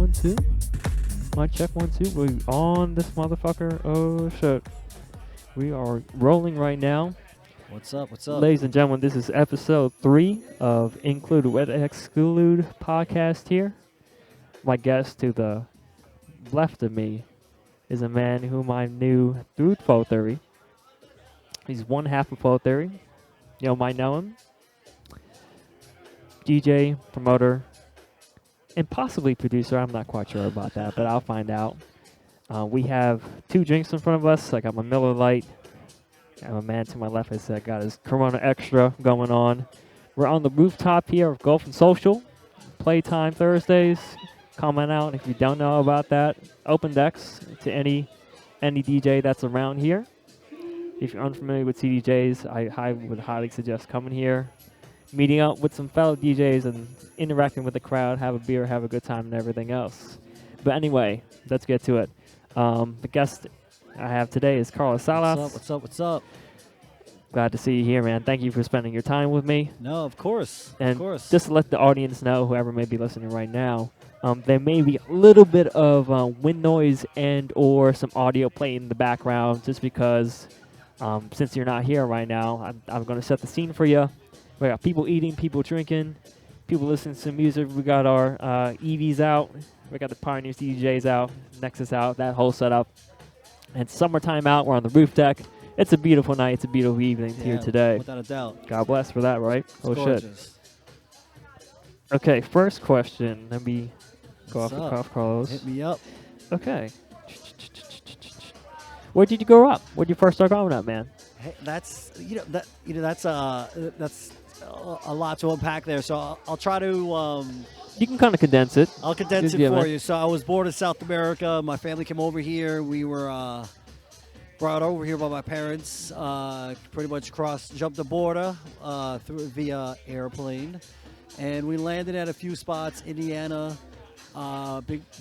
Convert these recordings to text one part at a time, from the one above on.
1 2. Mic check 1 2. We on this motherfucker. Oh shit. We are rolling right now. What's up? What's up? Ladies and gentlemen, this is episode 3 of Xclude with Xclude podcast here. My guest to the left of me is a man whom I knew through Flow Theory. He's one half of Flow Theory. You might know him. DJ, promoter, and possibly producer. I'm not quite sure about that, but I'll find out. We have 2 drinks in front of us. I got my Miller Lite. I have a man to my left has got his Corona Extra going on. We're on the rooftop here of Golf and Social. Playtime Thursdays. Comment out if you don't know about that. Open decks to any DJ that's around here. If you're unfamiliar with CDJs, I would highly suggest coming here, meeting up with some fellow DJs and interacting with the crowd, have a beer, have a good time, and everything else. But anyway, let's get to it. The guest I have today is Carlos Salas. What's up? What's up? Glad to see you here, man. Thank you for spending your time with me. No, of course. And of course. just to let the audience know, whoever may be listening right now, there may be a little bit of wind noise and or some audio playing in the background just because since you're not here right now, I'm going to set the scene for you. We got people eating, people drinking, people listening to music. We got our EVs out. We got the Pioneers DJs out, Nexus out, that whole setup. And summertime out. We're on the roof deck. It's a beautiful night. It's a beautiful evening here today. Without a doubt. God bless for that, right? It's gorgeous. Shit. Okay, first question. Let me go off the What's cuff, Carlos. Hit me up. Okay. Where did you grow up? Where did you first start growing up, man? Hey, that's a lot to unpack there. So I'll try to. You can kind of condense it. I'll condense it for you. So I was born in South America. My family came over here. We were brought over here by my parents. Pretty much jumped the border via airplane, and we landed at a few spots. Indiana,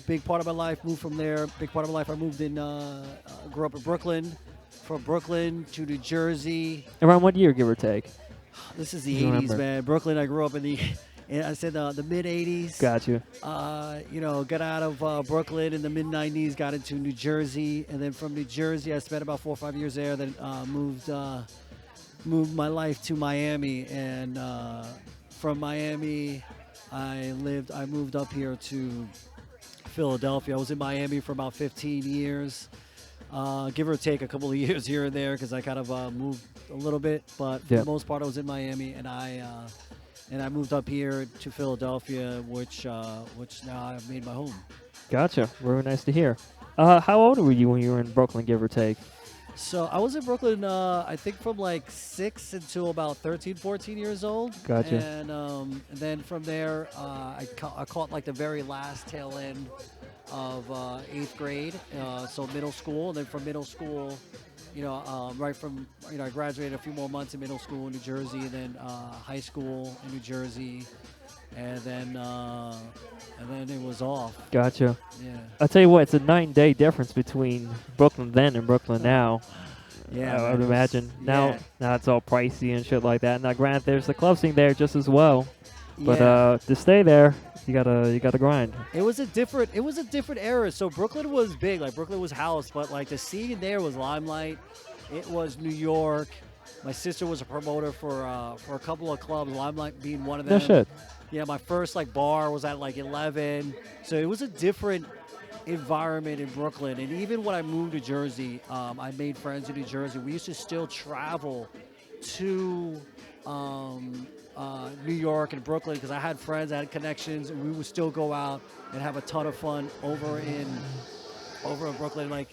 big part of my life. Moved from there. Big part of my life. I moved in. Grew up in Brooklyn. From Brooklyn to New Jersey. Around what year, give or take? This is the 80s, man. Brooklyn. I grew up in the. I said the mid 80s. Got you. Got out of Brooklyn in the mid 90s, got into New Jersey, and then from New Jersey, I spent about 4 or 5 years there. Then moved my life to Miami, and from Miami, I moved up here to Philadelphia. I was in Miami for about 15 years, give or take a couple of years here and there, because I kind of moved a little bit, but for the most part, I was in Miami, and I moved up here to Philadelphia, which now I've made my home. Gotcha. Very nice to hear. How old were you when you were in Brooklyn, give or take? So I was in Brooklyn, I think from like 6 until about 13, 14 years old. Gotcha. And then from there, I caught like the very last tail end of 8th grade, so middle school. And then from middle school, I graduated a few more months in middle school in New Jersey, and then high school in New Jersey, and then it was off. Gotcha. Yeah. I'll tell you what, it's a 9-day difference between Brooklyn then and Brooklyn now. Yeah, I would imagine. Now it's all pricey and shit like that. Now, granted, there's the club scene there just as well, but to stay there, you gotta grind. It was a different era. So Brooklyn was big, like Brooklyn was house, but like the scene there was Limelight. It was New York. My sister was a promoter for a couple of clubs, Limelight being one of them. No shit. Yeah, my first like bar was at like 11. So it was a different environment in Brooklyn. And even when I moved to Jersey, I made friends in New Jersey. We used to still travel to New York and Brooklyn because I had friends, I had connections, and we would still go out and have a ton of fun over in Brooklyn. Like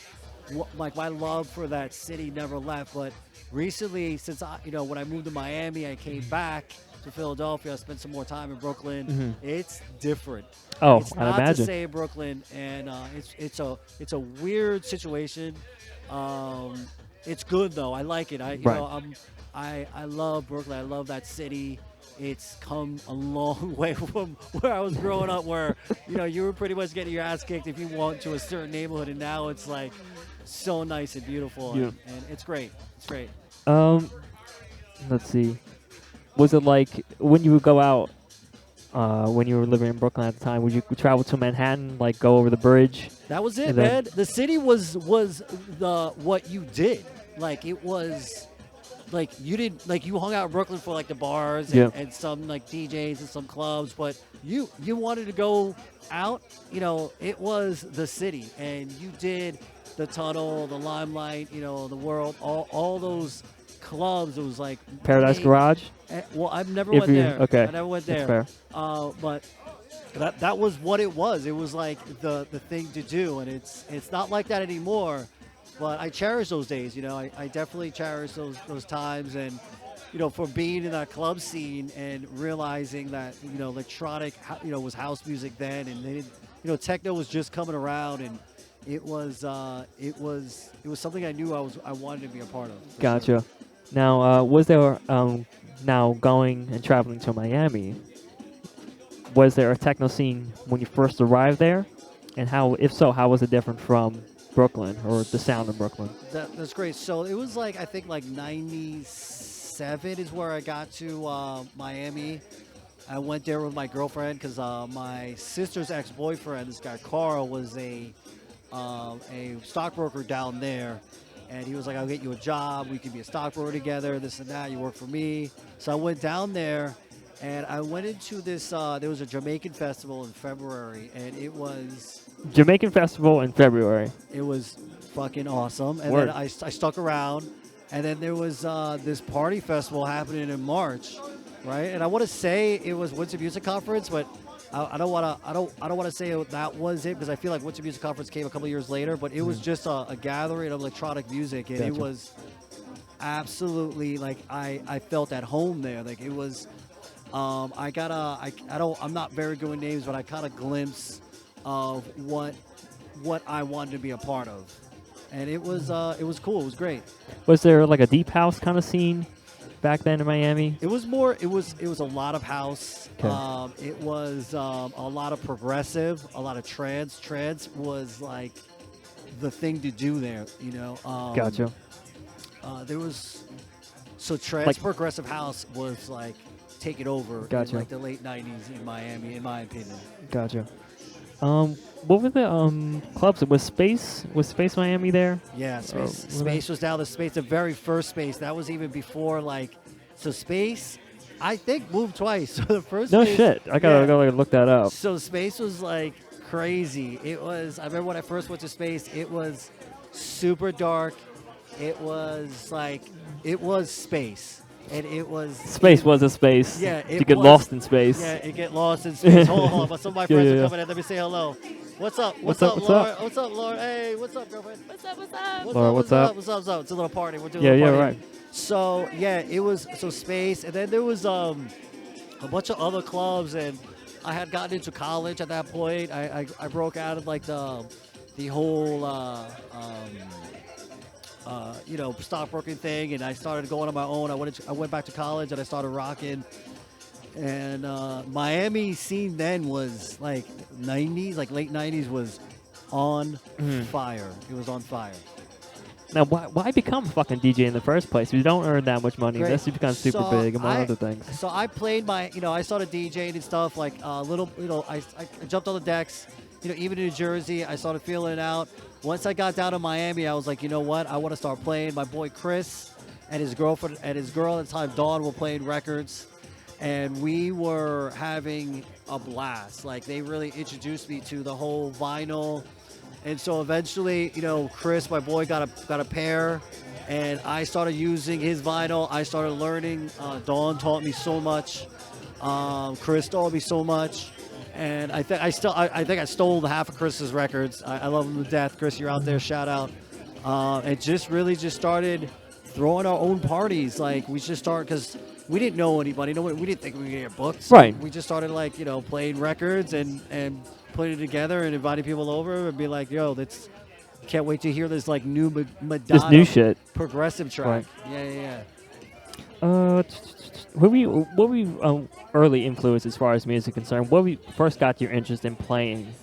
my love for that city never left. But recently, since when I moved to Miami, I came back to Philadelphia. I spent some more time in Brooklyn. Mm-hmm. It's different. Oh, it's I not imagine. to say Brooklyn, and it's a weird situation. It's good though. I like it. I love Brooklyn. I love that city. It's come a long way from where I was growing up, where you were pretty much getting your ass kicked if you went to a certain neighborhood, and now it's like so nice and beautiful, and it's great. It's great. Let's see. Was it like when you would go out when you were living in Brooklyn at the time? Would you travel to Manhattan, like go over the bridge? That was it, And then- man. The city was the what you did. Like it was, like you didn't like you hung out in Brooklyn for like the bars and, Yeah. and some like DJs and some clubs, but you wanted to go out. You know, it was the city, and you did the Tunnel, the Limelight, you know, the World, all those clubs. It was like Paradise big. Garage? Well, I've never If went you- there. okay, I never went that's there. fair. But that was what it was. It was like the thing to do, and it's not like that anymore. But I cherish those days. You know, I definitely cherish those times, and you know, for being in that club scene and realizing that you know electronic was house music then, and they didn't, you know, techno was just coming around, and it was something I knew I wanted to be a part of. for Gotcha. sure. Now, was there now going and traveling to Miami? Was there a techno scene when you first arrived there? And how, if so, how was it different from Brooklyn or the sound of Brooklyn? That's great. So it was like I think like '97 is where I got to Miami. I went there with my girlfriend because my sister's ex-boyfriend, this guy Carl, was a stockbroker down there, and he was like, "I'll get you a job. We could be a stockbroker together. This and that. You work for me." So I went down there, and I went into this. There was a Jamaican festival in February, and it was Jamaican Festival in February. fucking awesome. And Word. then I stuck around, and then there was this party festival happening in March, right? And I want to say it was Winter Music Conference, but I don't want to say that was it because I feel like Winter Music Conference came a couple years later. But it was just a gathering of electronic music, and it Gotcha. was absolutely like I felt at home there. Like it was. I'm not very good with names, but I caught a glimpse of what I wanted to be a part of, and it was cool. It was great. Was there like a deep house kind of scene back then in Miami? It was more. It was a lot of house. Okay. It was a lot of progressive, a lot of trance. Trance was like the thing to do there. You know. Gotcha. There was trance Like- progressive house was like taking over Gotcha. in like the late '90s in Miami, in my opinion. Gotcha. What were the clubs? Was Space Miami there? Yeah, was Space was down the Space, the very first Space. That was even before Space, I think moved twice. So the first No Space, shit. I gotta go look that up. So Space was like crazy. It was. I remember when I first went to Space. It was super dark. It was space, and it was Space was a space. Yeah, it you get was. lost in space. Yeah, you get lost in space. Hold on, but some of my friends Yeah, are yeah. coming in. Let me say hello. What's up? What's up, what's Laura? up? What's up, Laura? Hey, what's up, girlfriend? What's up? What's up? Laura, what's up? What's up? What's up? It's a little party. We're doing Yeah, a little yeah, party. right. So yeah, it was Space, and then there was a bunch of other clubs, and I had gotten into college at that point. I broke out of like the whole stockbroking thing, and I started going on my own. I went back to college, and I started rocking. And Miami scene then was like '90s, like late '90s was on fire. It was on fire. Now, why become a fucking DJ in the first place? You don't earn that much money. Great. Unless you become super So big, among other things. So I played I started DJing and stuff like little, I jumped on the decks, even in New Jersey. I started feeling it out. Once I got down to Miami, I was like, you know what? I want to start playing. My boy Chris and his girlfriend and his girl at the time, Dawn, were playing records, and we were having a blast. Like they really introduced me to the whole vinyl. And so eventually, Chris, my boy, got a pair, and I started using his vinyl. I started learning. Dawn taught me so much. Chris taught me so much, and I think I stole half of Chris's records. I love him to death. Chris, you're out there. Shout out. And just started throwing our own parties. Like we just started because we didn't know anybody. We didn't think we were gonna get booked. So Right. We just started playing records and putting it together and inviting people over and be like, yo, can't wait to hear this new Madonna This new shit. progressive track. Right. Yeah. What were early influence as far as music concerned? What first got your interest in playing?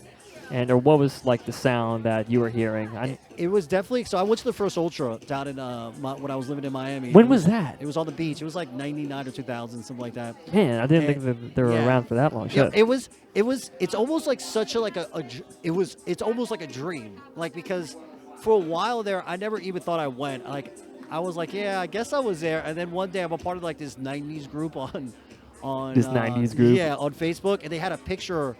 And or what was like the sound that you were hearing? It was definitely so. I went to the first Ultra down in when I was living in Miami. When It was that? It was on the beach. It was like '99 or 2000, something like that. Man, I didn't And, think that they were yeah. around for that long. Yeah, Shit. it's almost like such a it's almost like a dream. Like because for a while there, I never even thought I went. Like I was like, yeah, I guess I was there. And then one day I'm a part of like this '90s group on This 90s group? Yeah, on Facebook, and they had a picture.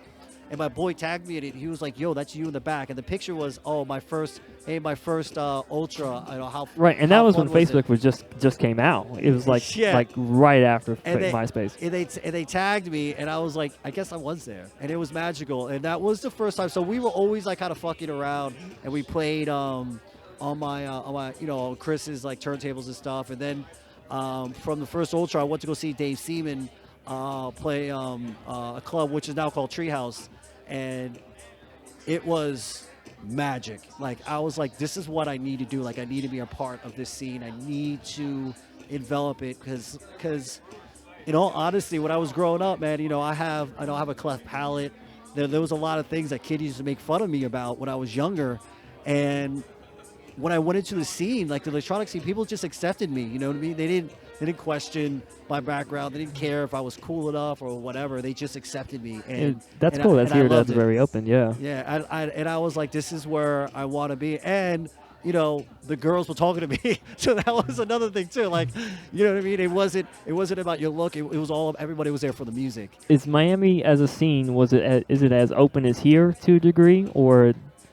And my boy tagged me in it. He was like, "Yo, that's you in the back." And the picture was, "Oh, my first Ultra. I know how." Right, and how that was fun when it? Facebook was just came out. It was like Yeah. like right after And they, MySpace. and they tagged me, and I was like, I guess I was there, and it was magical, and that was the first time. So we were always like kind of fucking around, and we played on my Chris's like turntables and stuff, and then from the first Ultra, I went to go see Dave Seaman play a club which is now called Treehouse, and it was magic. Like I was like, this is what I need to do. Like I need to be a part of this scene. I need to envelop it because in all honesty, when I was growing up, man, I don't have a cleft palate. There was a lot of things that kids used to make fun of me about when I was younger, and when I went into the scene, like the electronic scene, people just accepted me. You know what I mean? They didn't question my background. They didn't care if I was cool enough or whatever. They just accepted me. And that's cool. That's here. That's it. very open. Yeah. Yeah. I was like, this is where I want to be. And the girls were talking to me, so that was another thing too. Like, you know what I mean? It wasn't about your look. It was all everybody was there for the music. Is Miami as a scene? Is it as open as here to a degree, or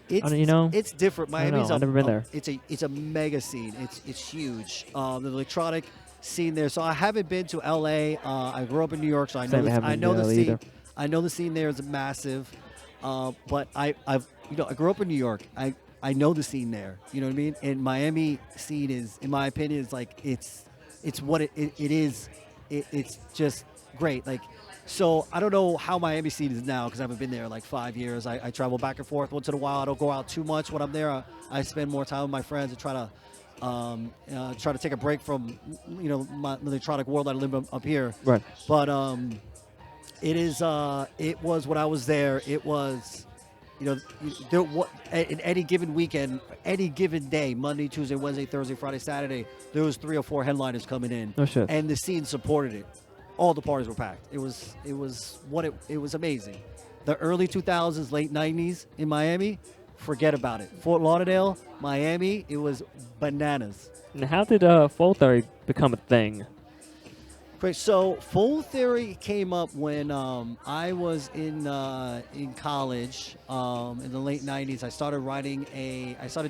It's different. Miami's I've never been there. It's a mega scene. It's huge. The electronic scene there. So I haven't been to LA. I grew up in New York, so I know the scene. Either. I know the scene there is massive. But I grew up in New York. I know the scene there. You know what I mean? And Miami scene is, in my opinion, is like it's what it is. It's just great. Like. So I don't know how Miami scene is now because I haven't been there in like 5 years. I travel back and forth once in a while. I don't go out too much when I'm there. I spend more time with my friends and try to take a break from my electronic world. I live up here. Right. But it was when I was there. It was in any given weekend, any given day, Monday, Tuesday, Wednesday, Thursday, Friday, Saturday, there was 3 or 4 headliners coming in. No shit. And the scene supported it. All the parties were packed. It was amazing. The early 2000s, late 90s in Miami, forget about it. Fort Lauderdale, Miami, it was bananas. And how did Full Theory become a thing? Great. So Full Theory came up when I was in college in the late 90s. I started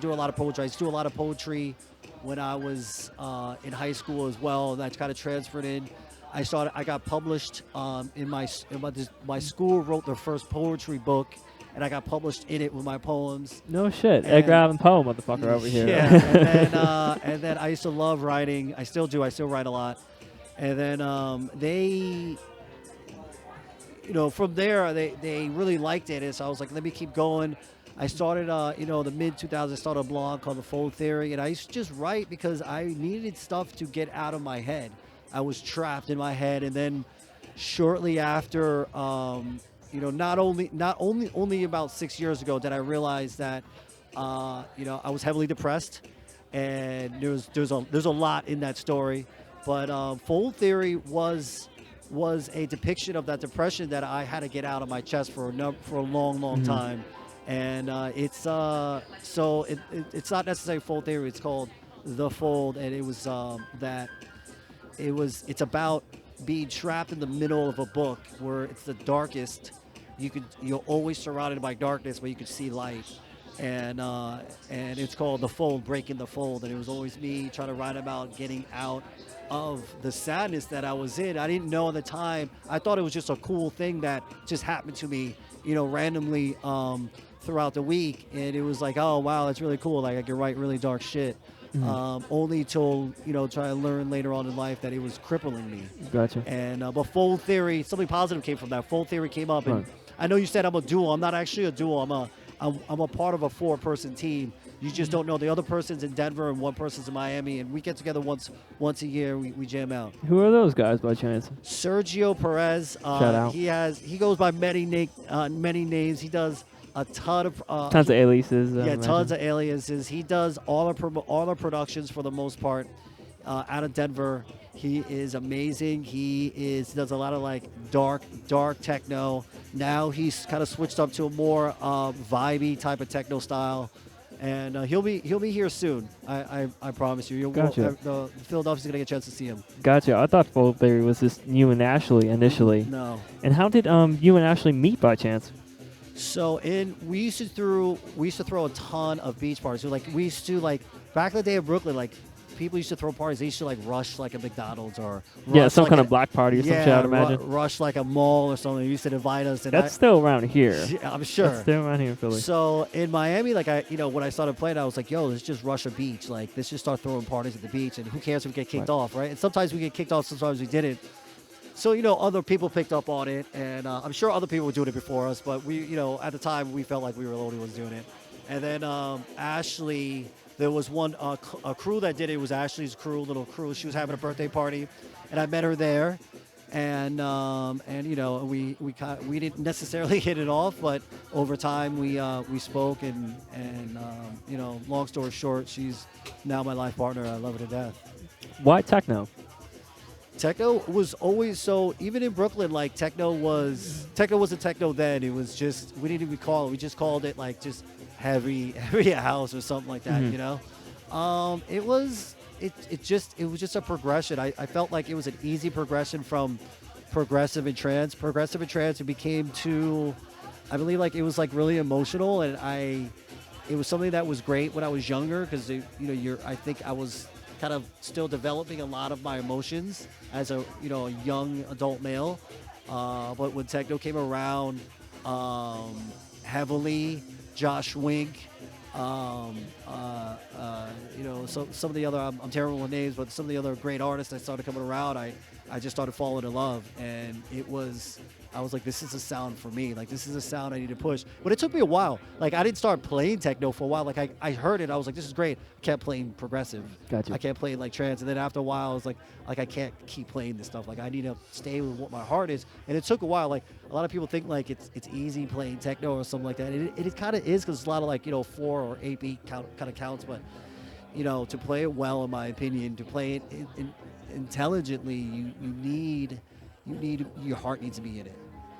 doing a lot of poetry. I used to do a lot of poetry when I was in high school as well. And that kind of transferred in. I got published in my school wrote their first poetry book, and I got published in it with my poems. No shit, Edgar Allan Poe, motherfucker, over here. Yeah, and then I used to love writing. I still do. I still write a lot. And then they, from there they really liked it, and so I was like, let me keep going. I started, the mid 2000s. I started a blog called The Fold Theory, and I used to just write because I needed stuff to get out of my head. I was trapped in my head, and then shortly after, not only about 6 years ago did I realize that, I was heavily depressed, and there's a lot in that story, but Fold Theory was a depiction of that depression that I had to get out of my chest for a long time, and it's not necessarily Fold Theory. It's called The Fold, and it was it's about being trapped in the middle of a book where it's the darkest. You're always surrounded by darkness, but you can see light. And it's called The Fold, Breaking the Fold. And it was always me trying to write about getting out of the sadness that I was in. I didn't know at the time. I thought it was just a cool thing that just happened to me, randomly throughout the week. And it was like, oh, wow, that's really cool. Like I can write really dark shit. Only till try to learn later on in life that it was crippling me. Gotcha. And but Fold Theory, something positive came from that. Fold Theory came up, and I know you said I'm a duo. I'm not actually a duo. I'm a part of a 4-person team. You just don't know. The other person's in Denver and one person's in Miami, and we get together once a year. We jam out. Who are those guys by chance? Sergio Perez. Shout out. He goes by many names. He does a ton of Tons of aliases. I yeah, tons imagine. of aliases. He does all our productions for the most part out of Denver. He is amazing. He does a lot of like dark techno. Now he's kind of switched up to a more vibey type of techno style, and he'll be here soon. I promise you. Gotcha. Philadelphia's gonna get a chance to see him. Gotcha. I thought Full Theory was just you and Ashley initially. No. And how did you and Ashley meet by chance? So we used to throw a ton of beach parties. So like we used to like back in the day in Brooklyn, like people used to throw parties. They used to like rush like a McDonald's or Yeah, rush, some like kind of black party or some shit, I'd imagine. rush like a mall or something. They used to invite us. And That's still around here. yeah, I'm sure. That's still around here in Philly. So in Miami, like when I started playing, I was like, yo, let's just rush a beach. Like let's just start throwing parties at the beach, and who cares if we get kicked off, right? And sometimes we get kicked off, sometimes we didn't. So, other people picked up on it, and I'm sure other people were doing it before us, but we, at the time, we felt like we were the only ones doing it. And then Ashley, there was a crew that did it. It was Ashley's crew, little crew. She was having a birthday party, and I met her there. And we didn't necessarily hit it off, but over time we spoke, and long story short, she's now my life partner. I love her to death. Why techno? Techno was always so. Even in Brooklyn, like techno wasn't techno then. It was just we didn't even call it. We just called it like just heavy house or something like that. It was just a progression. I felt like it was an easy progression from progressive and trance. Progressive and trance, it became too. I believe like it was like really emotional, and it was something that was great when I was younger because I think I was kind of still developing a lot of my emotions as a young adult male, but when techno came around heavily, Josh Wink, some of the other I'm terrible with names, but some of the other great artists that started coming around, I just started falling in love, and I was like, this is a sound for me. Like, this is a sound I need to push. But it took me a while. Like, I didn't start playing techno for a while. Like, I heard it. I was like, this is great. I kept playing progressive. Gotcha. I kept playing, like, trance. And then after a while, I was like, I can't keep playing this stuff. Like, I need to stay with what my heart is. And it took a while. Like, a lot of people think, like, it's easy playing techno or something like that. It kind of is because it's a lot of, like, 4 or 8 beat kind of counts. But, to play it well, in my opinion, to play it intelligently, you need your heart needs to be in it.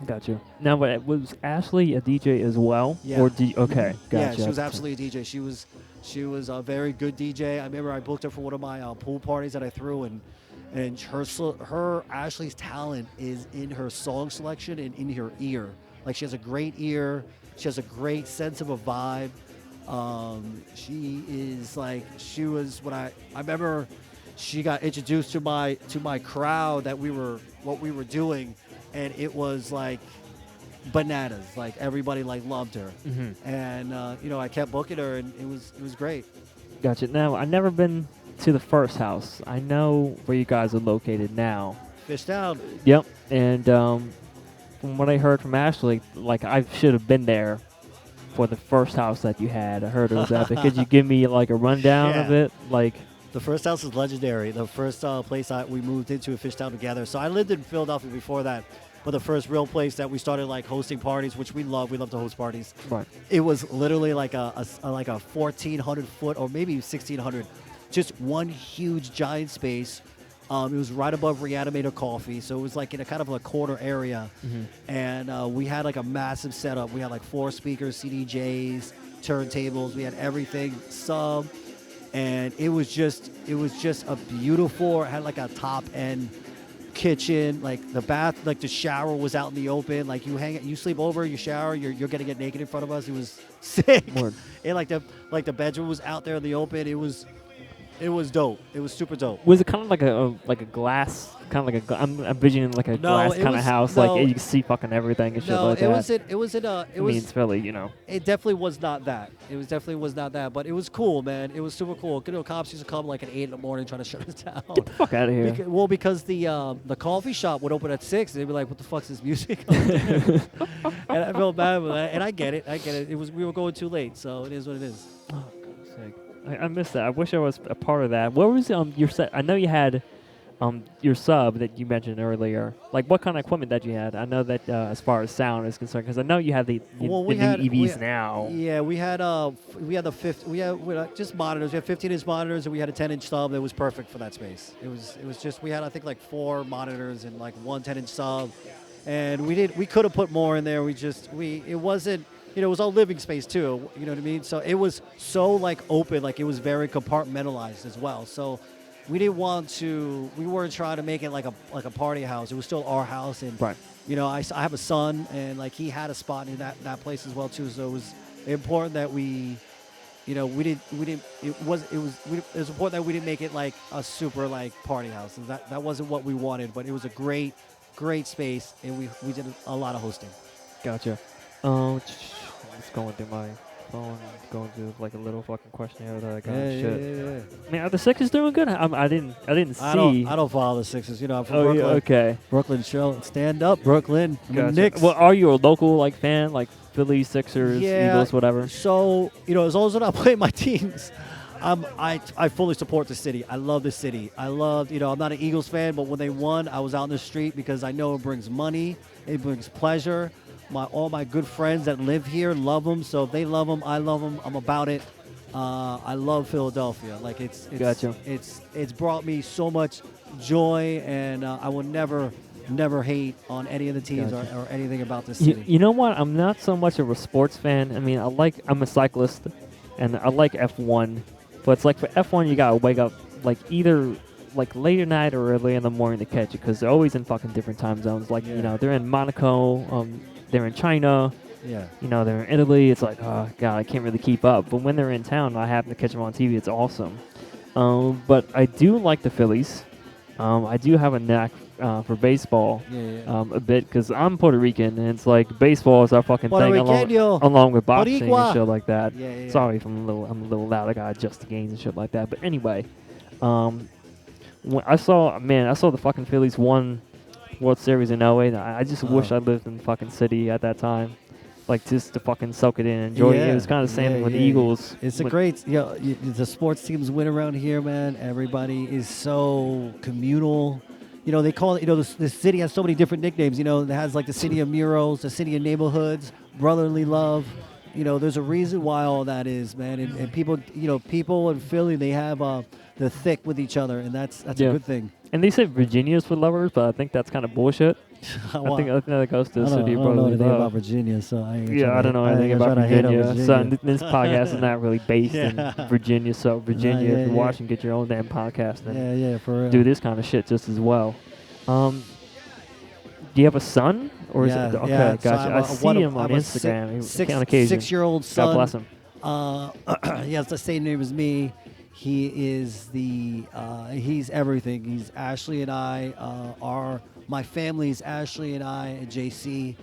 Gotcha. Now, but was Ashley a DJ as well? Yeah. Or okay, gotcha. Yeah, she was absolutely a DJ. She was a very good DJ. I remember I booked her for one of my pool parties that I threw, and her Ashley's talent is in her song selection and in her ear. Like, she has a great ear. She has a great sense of a vibe. She was when I remember she got introduced to my crowd that what we were doing. And it was like bananas. Like, everybody like loved her, and I kept booking her, and it was great. Gotcha. Now, I've never been to the first house. I know where you guys are located now. Fish Down. Yep. And from what I heard from Ashley, like, I should have been there for the first house that you had. I heard it was epic. Could you give me like a rundown of it? Like, the first house is legendary. The first place we moved into in Fishtown together. So I lived in Philadelphia before that, but the first real place that we started like hosting parties, which we love to host parties. Right. It was literally like a 1,400 foot or maybe 1,600, just one huge giant space. It was right above Reanimator Coffee, so it was like in a kind of a corner area, and we had like a massive setup. We had like 4 speakers, CDJs, turntables. We had everything sub. And it was just a beautiful. It had like a top end kitchen, like the bath, like the shower was out in the open. Like you sleep over, you shower, you're gonna get naked in front of us. It was sick. Word. And like the bedroom was out there in the open. It was dope. It was super dope. Was it kind of like a glass, kind of like I'm envisioning like a glass kind of house, like you can see fucking everything and shit like that? It was It's Philly, It definitely was not that. But it was cool, man. It was super cool. Cops used to come like at 8 in the morning trying to shut us down. Get the fuck out of here. Because the coffee shop would open at 6, and they'd be like, "What the fuck's this music?" And I felt bad with that, and I get it. We were going too late, so it is what it is. Oh, God's sake. I missed that. I wish I was a part of that. What was your set? I know you had your sub that you mentioned earlier, like what kind of equipment that you had? I know that as far as sound is concerned, because I know you have the Well, the we new had EVs now. Yeah, we had the just monitors. We had 15-inch monitors, and we had a 10-inch sub that was perfect for that space. It was just we had I think like 4 monitors and like one 10-inch sub, and we could have put more in there. It wasn't. It was all living space too. You know what I mean? So it was so like open, like it was very compartmentalized as well. So we didn't want to. We weren't trying to make it like a party house. It was still our house, and Right. I have a son, and like he had a spot in that place as well too. So it was important that it was important that we didn't make it like a super like party house. And that wasn't what we wanted, but it was a great space, and we did a lot of hosting. Gotcha. Just going through my phone, going through like a little fucking questionnaire that I got. Shit. Yeah. I mean, are the Sixers doing good? I didn't see. I don't follow the Sixers. I'm from Oh, Brooklyn. yeah, okay. Brooklyn show. Stand up, Brooklyn. Gotcha. Knicks. Well, are you a local like fan, like Phillies, Sixers, Yeah. Eagles, whatever? So as long as I'm not playing my teams, I fully support the city. I love the city. I'm not an Eagles fan, but when they won, I was out in the street because I know it brings money, it brings pleasure. All my good friends that live here love them, so if they love them, I love them. I'm about it. I love Philadelphia. Like it's Gotcha. it's brought me so much joy, and I will never hate on any of the teams Gotcha. or anything about this city. You know what? I'm not so much of a sports fan. I mean, I'm a cyclist, and I like F1, but it's like for F1, you gotta wake up like either like late at night or early in the morning to catch it because they're always in fucking different time zones. Like they're in Monaco, they're in China. Yeah. They're in Italy. It's like, oh god, I can't really keep up. But when they're in town, I happen to catch them on TV. It's awesome. But I do like the Phillies. I do have a knack for baseball a bit because I'm Puerto Rican, and it's like baseball is our fucking thing along with boxing and shit like that. Yeah. Sorry if I'm a little loud. I gotta adjust the gains and shit like that. But anyway, when I saw the fucking Phillies won World Series in '08. I just wish I lived in the fucking city at that time. Like, just to fucking soak it in and enjoy it. It was kind of the same with the Eagles. It's a great, the sports teams win around here, man. Everybody is so communal. They call it, the city has so many different nicknames. It has like the city of murals, the city of neighborhoods, brotherly love. There's a reason why all that is, man. And people, people in Philly, they have the thick with each other, and that's a good thing. And they say Virginia's for lovers, but I think that's kind of bullshit. I think that goes to the city of brotherly love. I don't know anything about Virginia, so I don't know anything about Virginia. So this podcast is not really based in Virginia. So Virginia, if you're watching, get your own damn podcast and for real. do this kind of shit just as well. Do you have a son? Or is it okay? Gotcha. I see him on Instagram on occasion. 6-year-old son. God bless him. He has the same name as me. He is he's everything. He's Ashley and I my family's Ashley and I and JC.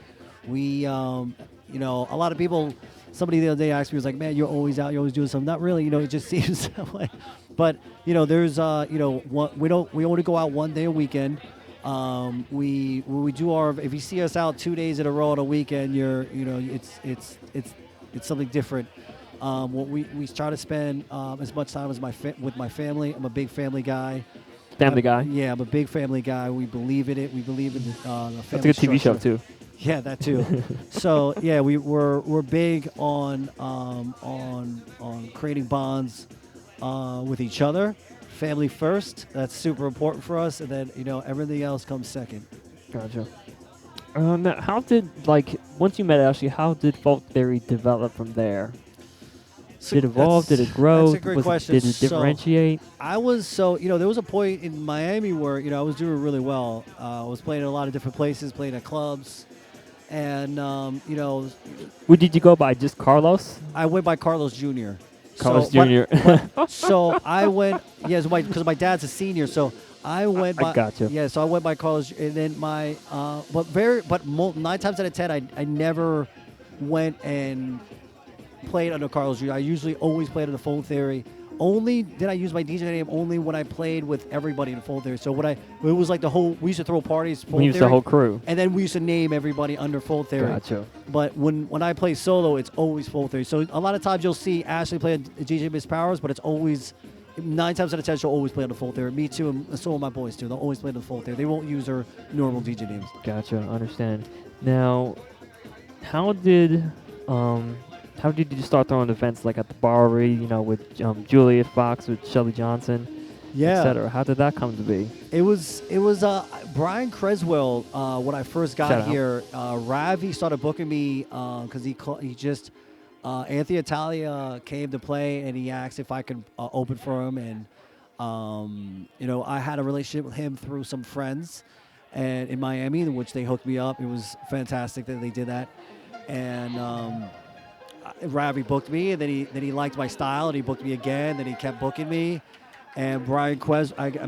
We, a lot of people, somebody the other day asked me, was like, man, you're always out, you're always doing something. Not really, it just seems that way. But, there's, we only go out one day a weekend. We do if you see us out 2 days in a row on a weekend, it's something different. We try to spend as much time as with my family. I'm a big family guy. Family Guy? Yeah, I'm a big family guy. We believe in it. We believe in the family. That's a good TV show too. Yeah, that too. So yeah, we're big on creating bonds with each other. Family first. That's super important for us, and then everything else comes second. Gotcha. Now, how did once you met Ashley, how did folk theory develop from there? Did it evolve? Did it grow? That's a great question. Did it differentiate? There was a point in Miami where, I was doing really well. I was playing in a lot of different places, playing at clubs. And, Did you go by just Carlos? I went by Carlos Jr. Carlos Jr. So I went, because my dad's a senior, so I went by. I gotcha. Yeah, so I went by Carlos, and then 9 times out of 10, I never went and played under Carlos Jr. I usually always played under Full Theory. Only did I use my DJ name only when I played with everybody in Full Theory. So it was like we used to throw parties. We used the whole crew, and then we used to name everybody under Full Theory. Gotcha. But when I play solo, it's always Full Theory. So a lot of times you'll see Ashley play DJ Miss Powers, but it's always 9 times out of 10 she'll always play on the full theory. Me too, and so will my boys too. They'll always play on the full theory. They won't use her normal DJ names. Gotcha. Understand. Now, how did you start throwing events like at the Bowery? You know, with Juliet Fox, with Shelly Johnson, Yeah. etc. How did that come to be? It was Brian Creswell. When I first Shout got out. here, Ravi started booking me because he just Anthony Italia came to play and he asked if I could open for him, and I had a relationship with him through some friends, and in Miami, in which they hooked me up. It was fantastic that they did that, and Ravi booked me, and then he liked my style, and he booked me again. Then he kept booking me. And I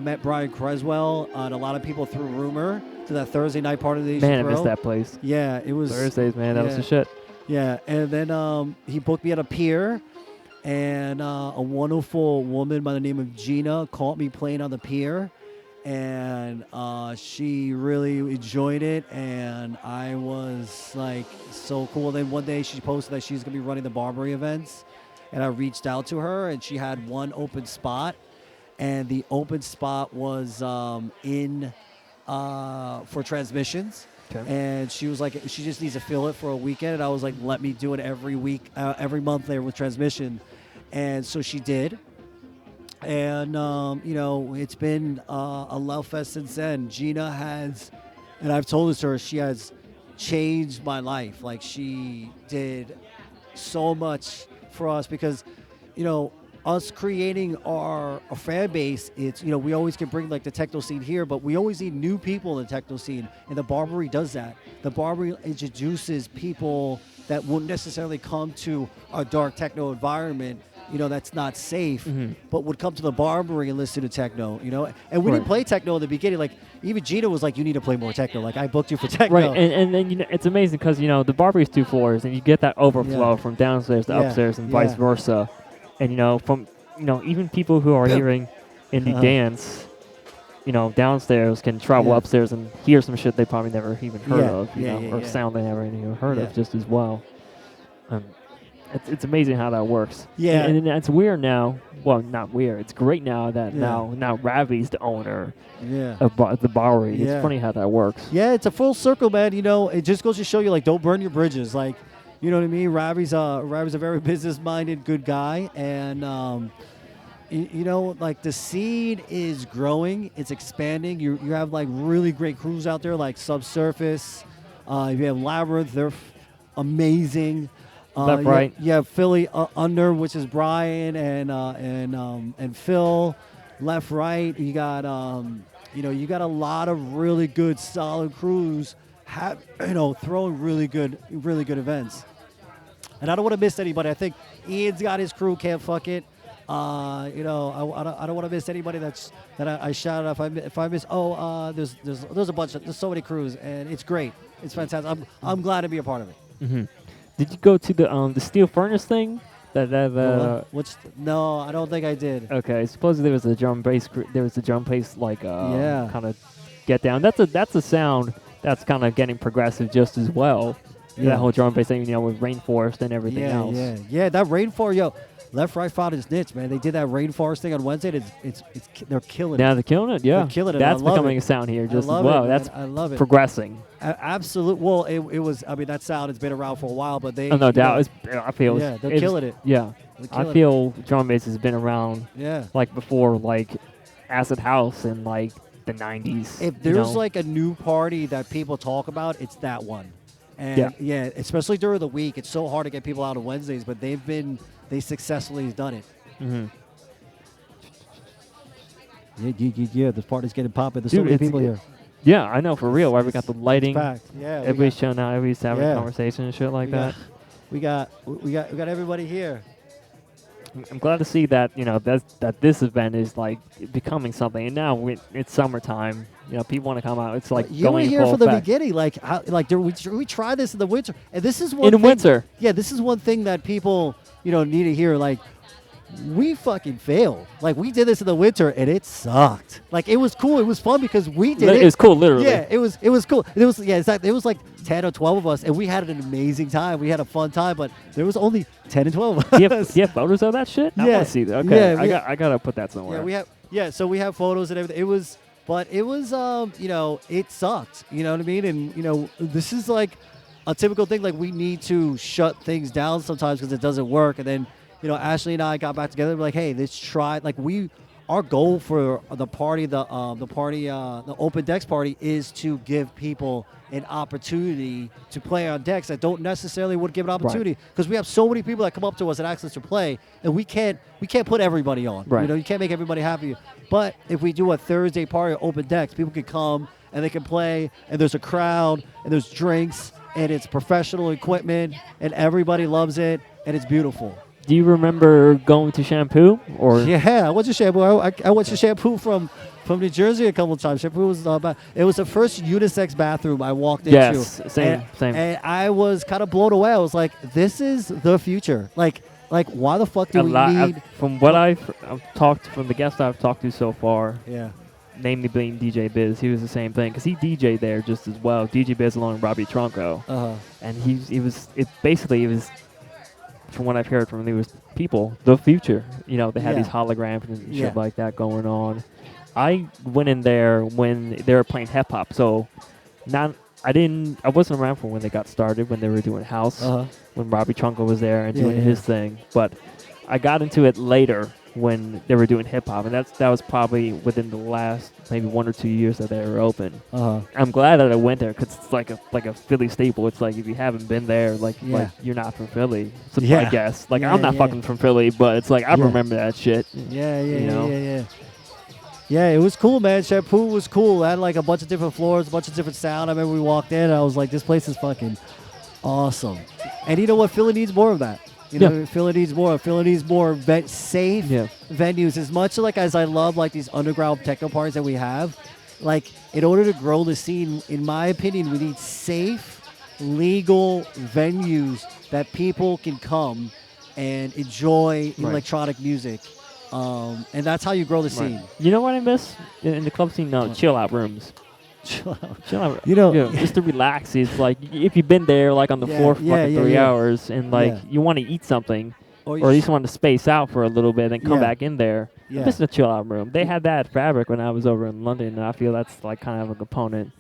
met Brian Creswell and a lot of people through Rumor to that Thursday night part of the Asian Man, I Thrill. missed that place. Yeah, it was Thursdays, man. That was yeah. the shit. Yeah, and then he booked me at a pier, and a wonderful woman by the name of Gina caught me playing on the pier, and she really enjoyed it, and I was like so cool. Then one day she posted that she's gonna be running the Barbary events, and I reached out to her, and she had one open spot. And the open spot was for transmissions. Okay. And she was like, she just needs to fill it for a weekend. And I was like, let me do it every week, every month there with transmission. And so she did. And, it's been a love fest since then. Gina has, and I've told this to her, she has changed my life. Like, she did so much for us because, us creating our fan base, it's, we always can bring like the techno scene here, but we always need new people in the techno scene, and the Barbary does that. The Barbary introduces people that wouldn't necessarily come to a dark techno environment, that's not safe, but would come to the Barbary and listen to techno, And we didn't play techno in the beginning. Like, even Gina was like, you need to play more techno. Like, I booked you for techno. Right, and then it's amazing because the Barbary is 2 floors, and you get that overflow from downstairs to upstairs and vice versa. And from even people who are hearing indie dance, downstairs can travel upstairs and hear some shit they probably never even heard of, or sound they never even heard of just as well. It's amazing how that works. Yeah, and it's weird now. Well, not weird. It's great now that now Ravi's the owner of the Bowery. It's funny how that works. Yeah, it's a full circle, man. It just goes to show you, like, don't burn your bridges. Like, you know what I mean? Ravi's a very business-minded, good guy, and like, the scene is growing, it's expanding. You have like really great crews out there, like Subsurface. You have Labyrinth, they're amazing. Right. You have Philly Under, which is Brian and Phil. Left Right. You got you got a lot of really good, solid crews. Throwing really good events. And I don't want to miss anybody. I think Ian's got his crew. Can't fuck it. I don't want to miss anybody that I shouted out. If I miss, there's a bunch of, there's so many crews, and it's great. It's fantastic. I'm glad to be a part of it. Mm-hmm. Did you go to the steel furnace thing? No, I don't think I did. Okay, supposedly there was a drum bass. There was a drum bass kind of get down. That's a sound that's kind of getting progressive just as well. Yeah. That whole drum bass thing, with Rainforest and everything else. Yeah. That Rainforest, Left Right found his niche, man. They did that Rainforest thing on Wednesday. They're killing it. Now they're killing it. Yeah, they're killing it. That's becoming a sound here just as well. That's I love it. Progressing. Absolutely. Well, it was. I mean, that sound has been around for a while, but they. Oh, no doubt. I feel. Yeah, they're killing it. Yeah, I feel drum bass has been around. Yeah. Like before, like Acid House in like the '90s. If there's like a new party that people talk about, it's that one. And especially during the week, it's so hard to get people out on Wednesdays, but they successfully done it. Mm-hmm. Yeah. This party's getting popping. There's so many people here. Yeah, I know, for real. Right, we got the lighting. It's packed. Yeah, everybody's showing out. Everybody's having a conversation and shit like that. We got everybody here. I'm glad to see that that this event is like becoming something, and now it's summertime. People want to come out. It's like you were here from the beginning. Like, we try this in the winter, and this is one in winter. Yeah, this is one thing that people need to hear. Like, we fucking failed. Like, we did this in the winter, and it sucked. Like, it was cool. It was fun because we did it. It was cool, literally. Yeah, it was cool. It was exactly. It was like 10 or 12 of us, and we had an amazing time. We had a fun time, but there was only 10 and 12 of us. Do you have photos of that shit? I Yeah. want to see that. Okay, Yeah, I gotta put that somewhere. So we have photos and everything. It was it sucked. You know what I mean? And this is like a typical thing. Like, we need to shut things down sometimes because it doesn't work. And then, Ashley and I got back together. We're like, hey, let's try. Like, our goal for the party, the open decks party, is to give people an opportunity to play on decks that don't necessarily would give an opportunity, because we have so many people that come up to us and ask us to play, and we can't put everybody on. Right. You can't make everybody happy. But if we do a Thursday party open decks, people can come and they can play, and there's a crowd and there's drinks and it's professional equipment and everybody loves it and it's beautiful. Do you remember going to Shampoo? Or Yeah, I went to Shampoo. I went to Shampoo from New Jersey a couple of times. Shampoo was it was the first unisex bathroom I walked into. Yes, same. And I was kind of blown away. I was like, this is the future. Like why the fuck do we need? From what I've talked from the guests I've talked to so far, Yeah. namely being DJ Biz, he was the same thing because he DJ'd there just as well. DJ Biz along with Robbie Tronco, and it was from what I've heard from there was people the future. They had these holograms and shit like that going on. I went in there when they were playing hip hop, so I wasn't around for when they got started, when they were doing house, when Robbie Tronco was there and doing his thing. But I got into it later when they were doing hip hop, and that was probably within the last maybe 1 or 2 years that they were open. I'm glad that I went there because it's like a Philly staple. It's like if you haven't been there, like you're not from Philly. So I guess I'm not fucking from Philly, but it's like I remember that shit. Yeah, it was cool, man. Shampoo was cool. It had like a bunch of different floors, a bunch of different sound. I remember we walked in and I was like, this place is fucking awesome. And you know what? Philly needs more of that. Philly needs more. Philly needs more safe venues. As much as I love like these underground techno parties that we have, like in order to grow the scene, in my opinion, we need safe, legal venues that people can come and enjoy electronic music. And that's how you grow the scene. You know what I miss in the club scene? Chill out rooms. Chill out. Just to relax. It's like if you've been there like on the floor for fucking 3 hours and you want to eat something, or at least want to space out for a little bit and come back in there. This is a chill out room. They had that at Fabric when I was over in London, and I feel that's like kind of a component.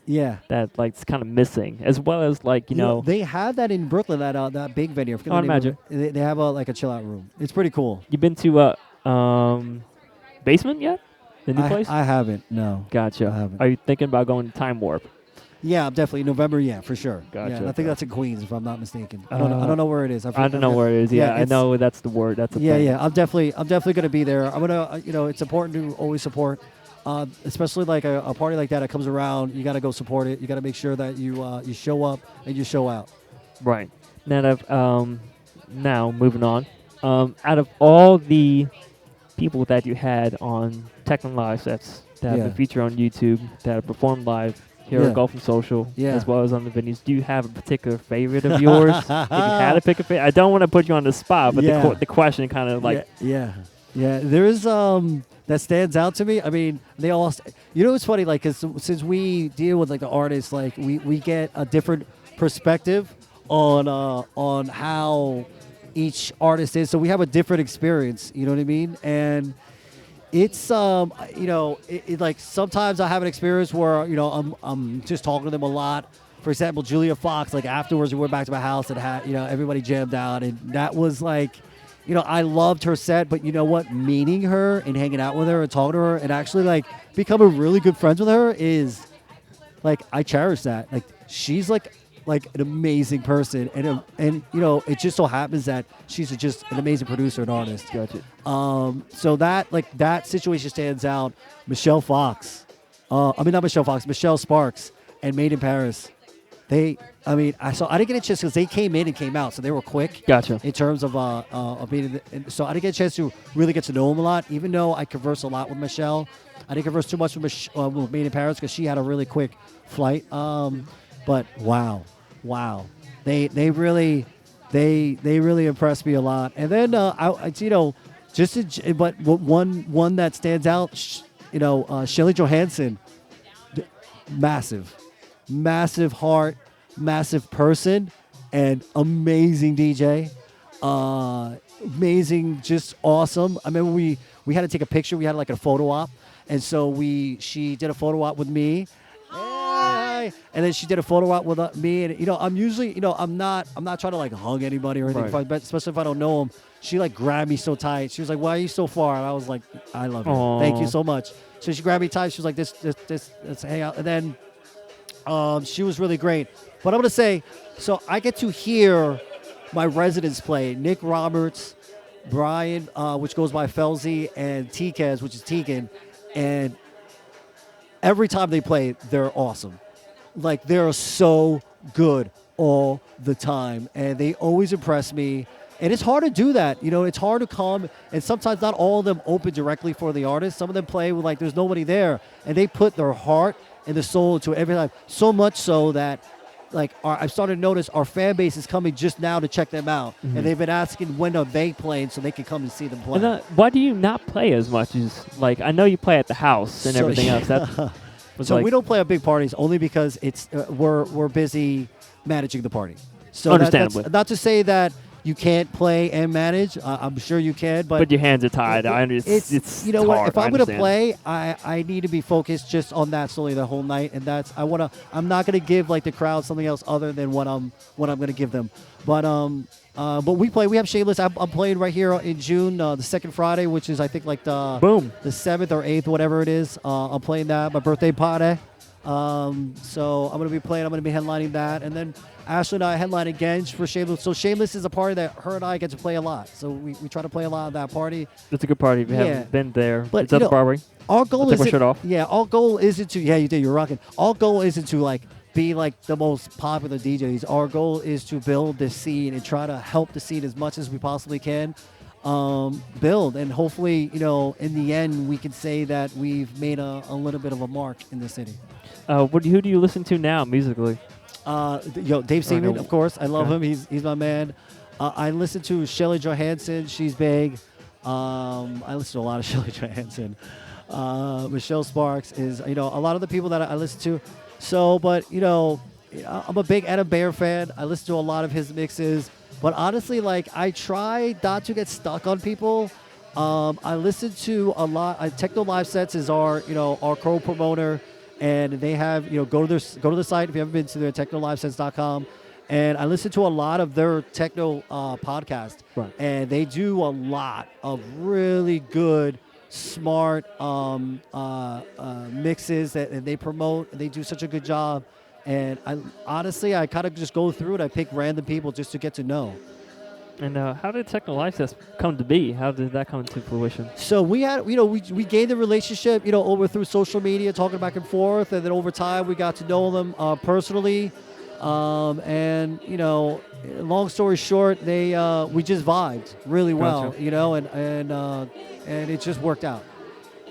That it's kind of missing, as well as they have that in Brooklyn, that big venue. I imagine they have a chill out room. It's pretty cool. You been to Basement yet? The new place? I haven't. No. Gotcha. I haven't. Are you thinking about going to Time Warp? Yeah, definitely November. Yeah, for sure. Gotcha. Yeah, I think that's in Queens, if I'm not mistaken. I don't know where it is. I don't know where it is. Yeah, I know that's the word. That's the thing. Yeah. I'm definitely gonna be there. I'm gonna. It's important to always support, especially like a party like that comes around. You got to go support it. You got to make sure that you show up and you show out. Right. Now moving on. Out of all the people that you had on Techno Live sets that have been featured on YouTube, that have performed live here at Golf and Social, as well as on the venues, do you have a particular favorite of yours? If you had to pick a favorite, I don't want to put you on the spot, but the question kind of like there is that stands out to me. I mean, they all. It's funny, like, cause since we deal with like the artists, like we get a different perspective on how each artist is, so we have a different experience. You know what I mean? And it's like sometimes I have an experience where I'm just talking to them a lot. For example, Julia Fox. Like afterwards, we went back to my house and had everybody jammed out, and that was like, I loved her set. But you know what? Meeting her and hanging out with her and talking to her and actually like becoming really good friends with her is like I cherish that. Like she's like an amazing person, and it just so happens that she's just an amazing producer and artist. Gotcha. So that situation stands out. Michelle Fox, not Michelle Fox, Michelle Sparks, and Made in Paris. I didn't get a chance because they came in and came out, so they were quick. Gotcha. In terms of being, so I didn't get a chance to really get to know them a lot. Even though I converse a lot with Michelle, I didn't converse too much with Made in Paris because she had a really quick flight. But wow, they really impressed me a lot. And then but one that stands out, Shelly Johansson, massive heart, massive person, and amazing DJ. Amazing, just awesome. I remember we had to take a picture. We had like a photo op, and so she did a photo op with me. Hey. And then she did a photo op with me, and I'm usually, I'm not trying to like hug anybody or anything, Right. but especially if I don't know them. She like grabbed me so tight. She was like, "Why are you so far?" And I was like, "I love you. Aww. Thank you so much." So she grabbed me tight. She was like, let's hang out." And then she was really great. But I'm gonna say, so I get to hear my residents play: Nick Roberts, Brian, which goes by Felzy, and Tikez, which is Tegan, and every time they play, they're awesome. Like, they're so good all the time, and they always impress me. And it's hard to do that. It's hard to come, and sometimes not all of them open directly for the artist. Some of them play with, like, there's nobody there, and they put their heart and the soul into it every time. So much so that, like, I've started to notice our fan base is coming just now to check them out. Mm-hmm. And they've been asking when are they playing so they can come and see them play. And why do you not play as much as, like, I know you play at the house and So- everything else. That was So like, we don't play at big parties only because it's we're busy managing the party. So Understandably. that's not to say that you can't play and manage. I'm sure you can, but your hands are tied. I understand. It's you know what? hard. If I'm I gonna understand. play, I need to be focused just on that solely the whole night, and I'm not gonna give like the crowd something else other than what I'm gonna give them. But we play. We have Shameless. I'm playing right here in June, the second Friday, which is I think like the Boom. the 7th or 8th, whatever it is. I'm playing that, my birthday party. So I'm going to be playing. I'm going to be headlining that. And then Ashley and I headline again for Shameless. So Shameless is a party that her and I get to play a lot. So we try to play a lot of that party. It's a good party if you Yeah. haven't been there. But, It's up Broadway. Our goal I'll take my isn't, shirt off. Yeah, our goal isn't to, yeah, you did, you're rocking. Our goal isn't to like be like the most popular DJs. Our goal is to build this scene and try to help the scene as much as we possibly can. Build, and hopefully, in the end, we can say that we've made a little bit of a mark in the city. Who do you listen to now musically? Dave Seaman, no. of course. I love Okay. him. He's my man. I listen to Shelly Johansson. She's big. I listen to a lot of Shelly Johansson. Michelle Sparks is, a lot of the people that I listen to. So, but, I'm a big Adam Bear fan. I listen to a lot of his mixes. But honestly, like, I try not to get stuck on people. I listen to a lot. Techno Live Sets is our co-promoter, and they have, go to the site if you haven't been to their technolivesets.com, and I listen to a lot of their techno podcast, Right. and they do a lot of really good, smart mixes that they promote. And they do such a good job. And I kind of just go through it. I pick random people just to get to know. And how did Techno Life Test come to be? How did that come to fruition? So we had, we gained the relationship, over through social media, talking back and forth, and then over time we got to know them personally. And long story short, we just vibed really well, Gotcha. and it just worked out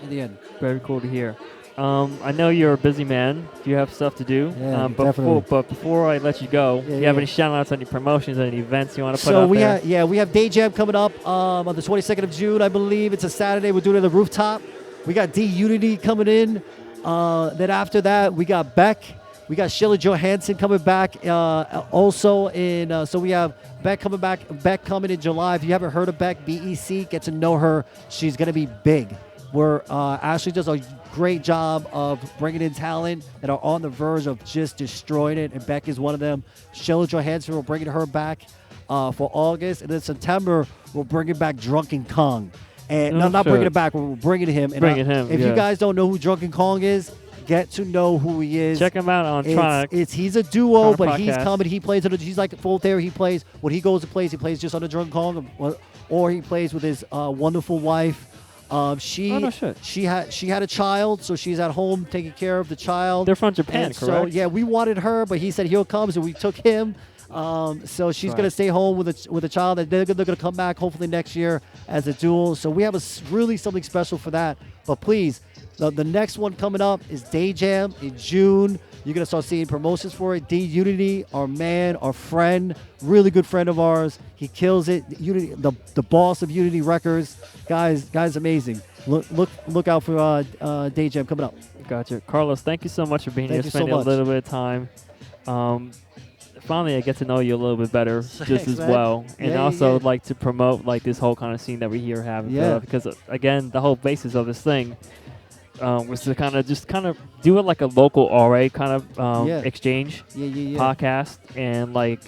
in the end. Very cool to hear. I know you're a busy man. You have stuff to do. Yeah, definitely. But before I let you go, do you have yeah. any shout-outs on your promotions, any events you want to put So out there? we have Day Jam coming up on the 22nd of June, I believe. It's a Saturday. We're doing it at the rooftop. We got D Unity coming in. Then after that, we got Beck. We got Shelly Johansson coming back also in. So we have Beck coming back. Beck coming in July. If you haven't heard of Beck, BEC, get to know her. She's gonna be big. Ashley does a great job of bringing in talent that are on the verge of just destroying it, and Beck is one of them. Shelly Johansson, we're bringing her back for August, and then September we're bringing back Drunken Kong. And no, not bringing it back, we're bringing him. And if you guys don't know who Drunken Kong is, get to know who he is. Check him out on Tronic. He's a duo, but Podcast. he's coming. He plays. He's like full there. He plays when he goes to plays. He plays just under Drunken Kong, or he plays with his wonderful wife. She had a child, so she's at home taking care of the child. They're from Japan, And correct? So yeah, we wanted her, but he said he'll come, so we took him. So she's Right. gonna stay home with a child, and they're gonna come back hopefully next year as a duo. So we have really something special for that. But please, the next one coming up is Day Jam in June. You're going to start seeing promotions for it. D Unity, our man, our friend, really good friend of ours. He kills it. Unity, the boss of Unity Records. Guys, amazing. Look out for Day Jam coming up. Gotcha. Carlos, thank you so much for being Thank here, you so spending a much. little bit of time. Finally, I get to know you a little bit better, just Thanks, as man. well, and Yeah, also yeah. like to promote like this whole kind of scene that we here have. Yeah. Because again, the whole basis of this thing was to kind of do it like a local RA kind of Yeah. exchange Yeah. podcast, and like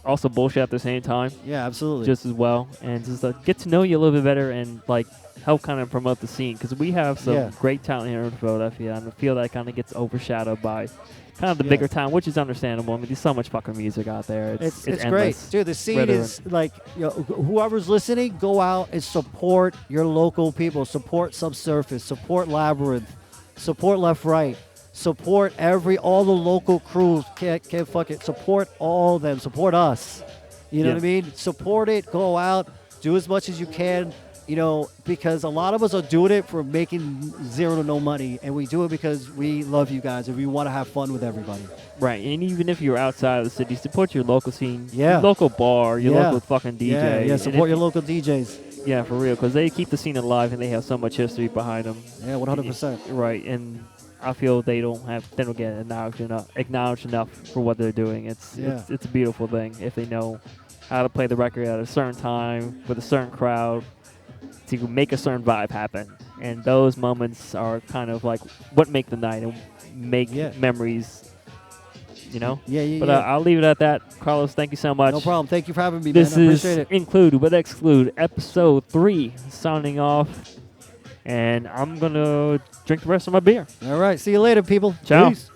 also bullshit at the same time, Yeah, absolutely. just as well, and just get to know you a little bit better and like help kind of promote the scene, because we have some Yeah. great talent here in Philadelphia, and I feel that kind of gets overshadowed by kind of the Yeah. bigger town, which is understandable. I mean, there's so much fucking music out there. It's It's great, endless. dude. The scene Rather is like, whoever's listening, go out and support your local people. Support Subsurface. Support Labyrinth. Support Left Right. Support all the local crews. Can't fuck it. Support all of them. Support us. You know Yeah. what I mean? Support it. Go out. Do as much as you can. Because a lot of us are doing it for making zero to no money, and we do it because we love you guys and we want to have fun with everybody. Right, and even if you're outside of the city, support your local scene, Yeah. your local bar, your Yeah. local fucking DJ. Yeah, And support if your you- local DJs. Yeah, for real, because they keep the scene alive and they have so much history behind them. Yeah, 100%. Right, and I feel they don't get acknowledged enough for what they're doing. It's a beautiful thing if they know how to play the record at a certain time with a certain crowd to make a certain vibe happen. And those moments are kind of like what make the night and make memories. Yeah. But I'll leave it at that. Carlos, thank you so much. No problem. Thank you for having me, This man. I is appreciate it. Include with Xclude, episode 3, signing off. And I'm going to drink the rest of my beer. All right. See you later, people. Ciao. Peace.